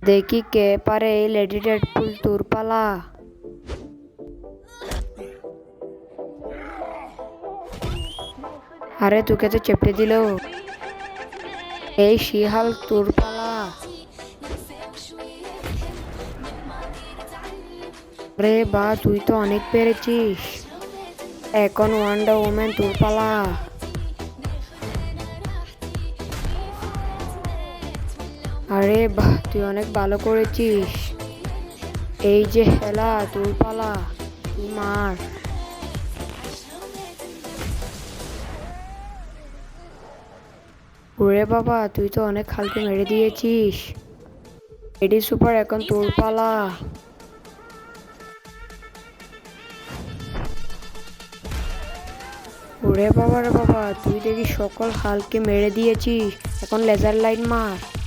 দেখি কে পারে এই লেডি ডেডপুল, তোর পালা। আরে তোকে তো চেপটে দিল। এই শিহাল, তোর পালা। আরে বা, তুই তো অনেক পেরেছিস। এখন ওয়ান্ডার ওম্যান, তোর পালা। আরে বাহ, তুই অনেক ভালো করেছিস। এই যে হেলা, তোর পালা, তুই মার। ওরে বাবা, তুই তো অনেক খালকে মেরে দিয়েছিস। এডি সুপার, এখন তোর পালা। ওরে বাবা রে বাবা, তুই দেখি সকল হালকে মেরে দিয়েছিস। এখন লেজার লাইন মার।